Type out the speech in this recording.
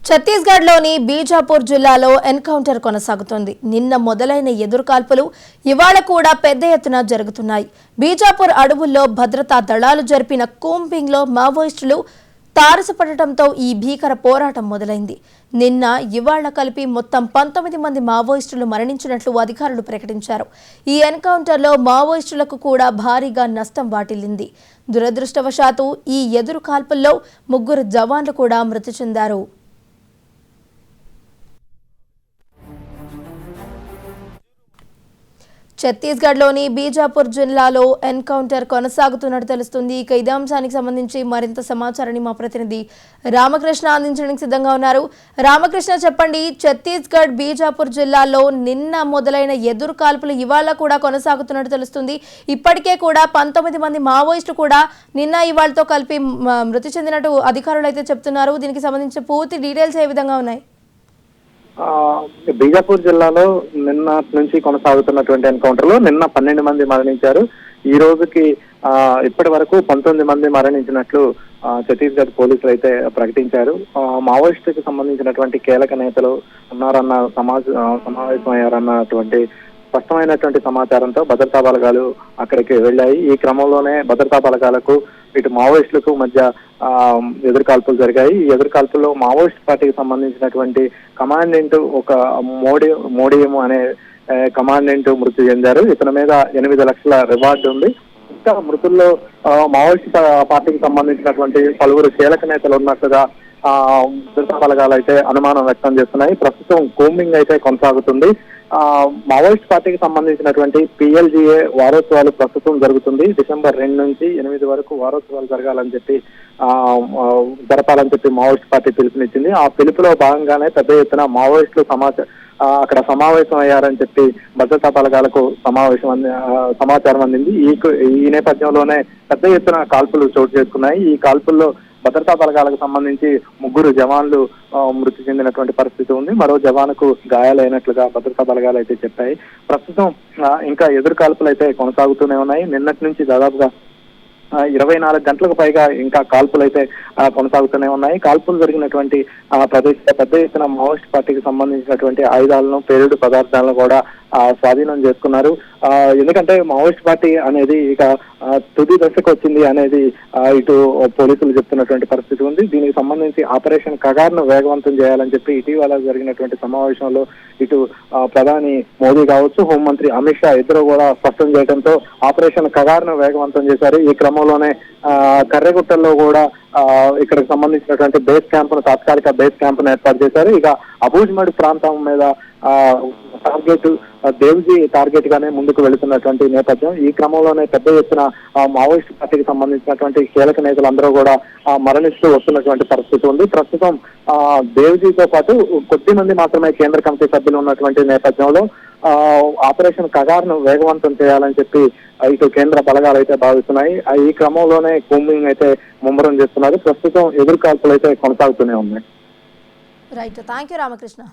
ఛత్తీస్గఢ్లోని బీజాపూర్ జిల్లాలో ఎన్కౌంటర్ కొనసాగుతోంది. నిన్న మొదలైన ఎదురుకాల్పులు ఇవాళ కూడా పెద్ద ఎత్తున జరుగుతున్నాయి. బీజాపూర్ అడవుల్లో భద్రతా దళాలు జరిపిన కూంబింగ్లో మావోయిస్టులు తారసపడటంతో ఈ భీకర పోరాటం మొదలైంది. నిన్న ఇవాళ కలిపి మొత్తం 19 మంది మావోయిస్టులు మరణించినట్లు అధికారులు ప్రకటించారు. ఈ ఎన్కౌంటర్లో మావోయిస్టులకు కూడా భారీగా నష్టం వాటిల్లింది. దురదృష్టవశాత్తు ఈ ఎదురు కాల్పుల్లో 3 జవాన్లు కూడా మృతి చెందారు. ఛత్తీస్గఢ్లోని బీజాపూర్ జిల్లాలో ఎన్కౌంటర్ కొనసాగుతున్నట్టు తెలుస్తుంది. ఇక ఇదే అంశానికి సంబంధించి మరింత సమాచారాన్ని మా ప్రతినిధి రామకృష్ణ అందించడానికి సిద్ధంగా ఉన్నారు. రామకృష్ణ, చెప్పండి, ఛత్తీస్గఢ్ బీజాపూర్ జిల్లాలో నిన్న మొదలైన ఎదురు కాల్పులు ఇవాళ కూడా కొనసాగుతున్నట్టు తెలుస్తుంది. ఇప్పటికే కూడా 19 మంది మావోయిస్టులు కూడా నిన్న ఇవాళతో కలిపి మృతి చెందినట్టు అధికారులు అయితే చెప్తున్నారు. దీనికి సంబంధించి పూర్తి డీటెయిల్స్ ఏ విధంగా ఉన్నాయి? బీజాపూర్ జిల్లాలో నిన్న నుంచి కొనసాగుతున్నటువంటి ఎన్కౌంటర్ లో నిన్న 12 మంది మరణించారు. ఈ రోజుకి ఇప్పటి వరకు 19 మంది మరణించినట్లు ఛత్తీస్గఢ్ పోలీసులు అయితే ప్రకటించారు. మావోయిస్టుకి సంబంధించినటువంటి కీలక నేతలు ఉన్నారన్న సమావేశమయ్యారన్నటువంటి స్పష్టమైనటువంటి సమాచారంతో భద్రతా బలగాలు అక్కడికి వెళ్ళాయి. ఈ క్రమంలోనే భద్రతా బలగాలకు ఇటు మావోయిస్టులకు మధ్య ఎదురుకాల్పులు జరిగాయి. ఈ ఎదురుకాల్పుల్లో మావోయిస్ట్ పార్టీకి సంబంధించినటువంటి కమాండెంట్ ఒక మోడియం అనే కమాండెంట్ మృతి చెందారు. ఇతని మీద 8 లక్షల రివార్డు ఉంది. ఇంకా మృతుల్లో మావోయిస్ట్ పార్టీకి సంబంధించినటువంటి పలువురు కీలక నేతలు ఉన్నట్లుగా భద్రతా బలగాలు అయితే అనుమానం వ్యక్తం చేస్తున్నాయి. ప్రస్తుతం కూంబింగ్ అయితే కొనసాగుతుంది. మావోయిస్ట్ పార్టీకి సంబంధించినటువంటి PLGA వారోత్సవాలు ప్రస్తుతం జరుగుతుంది. డిసెంబర్ 2 నుంచి 8 వరకు వారోత్సవాలు జరపాలని చెప్పి మావోయిస్ట్ పార్టీ పిలుపునిచ్చింది. ఆ పిలుపులో భాగంగానే పెద్ద ఎత్తున మావోయిస్టులు అక్కడ సమావేశం అయ్యారని చెప్పి భద్రతా బలగాలకు సమాచారం అందింది. ఈ నేపథ్యంలోనే పెద్ద ఎత్తున కాల్పులు చోటు చేసుకున్నాయి. ఈ కాల్పుల్లో భద్రతా బలగాలకు సంబంధించి 3 జవాన్లు మృతి చెందినటువంటి పరిస్థితి ఉంది. మరో జవానుకు గాయాలైనట్లుగా భద్రతా బలగాలు అయితే చెప్పాయి. ప్రస్తుతం ఇంకా ఎదురు కాల్పులు అయితే కొనసాగుతూనే ఉన్నాయి. నిన్నటి నుంచి దాదాపుగా 24 గంటలకు పైగా ఇంకా కాల్పులు అయితే కొనసాగుతూనే ఉన్నాయి. కాల్పులు జరిగినటువంటి ప్రదేశంలో పెద్ద ఎత్తున మావోయిస్ట్ పార్టీకి సంబంధించినటువంటి ఆయుధాలను, పేలుడు పదార్థాలను కూడా స్వాధీనం చేసుకున్నారు. ఎందుకంటే మావోయిస్ట్ పార్టీ అనేది ఇక తుది దశకు వచ్చింది అనేది ఇటు పోలీసులు చెప్తున్నటువంటి పరిస్థితి ఉంది. దీనికి సంబంధించి ఆపరేషన్ కగార్ను వేగవంతం చేయాలని చెప్పి ఇటీవల జరిగినటువంటి సమావేశంలో ఇటు ప్రధాని మోదీ కావచ్చు, హోంమంత్రి అమిత్ షా ఇద్దరు కూడా స్పష్టం చేయడంతో ఆపరేషన్ కగార్ను వేగవంతం చేశారు. ఈ క్రమంలోనే కర్రెగుట్టల్లో కూడా ఇక్కడికి సంబంధించినటువంటి తాత్కాలిక బేస్ క్యాంపును ఏర్పాటు చేశారు. ఇక అబూజ్మడ్ ప్రాంతం మీద టార్గెట్ దేవ్జీ టార్గెట్ గానే ముందుకు వెళుతున్నటువంటి నేపథ్యం. ఈ క్రమంలోనే పెద్ద ఎత్తున మావోయిస్ట్ పార్టీకి సంబంధించినటువంటి కీలక నేతలందరూ కూడా మరణిస్తూ వస్తున్నటువంటి పరిస్థితి ఉంది. ప్రస్తుతం దేవ్జీతో పాటు కొద్ది మంది మాత్రమే కేంద్ర కమిటీ సభ్యులు ఉన్నటువంటి నేపథ్యంలో ఆపరేషన్ కగార్ను వేగవంతం చేయాలని చెప్పి ఇటు కేంద్ర బలగాలు అయితే భావిస్తున్నాయి. ఈ క్రమంలోనే కూంబింగ్ అయితే ముమ్మరం చేస్తున్నారు. ప్రస్తుతం ఎదురు కాల్పులు అయితే కొనసాగుతూనే ఉన్నాయి. Right, thank you Ramakrishna.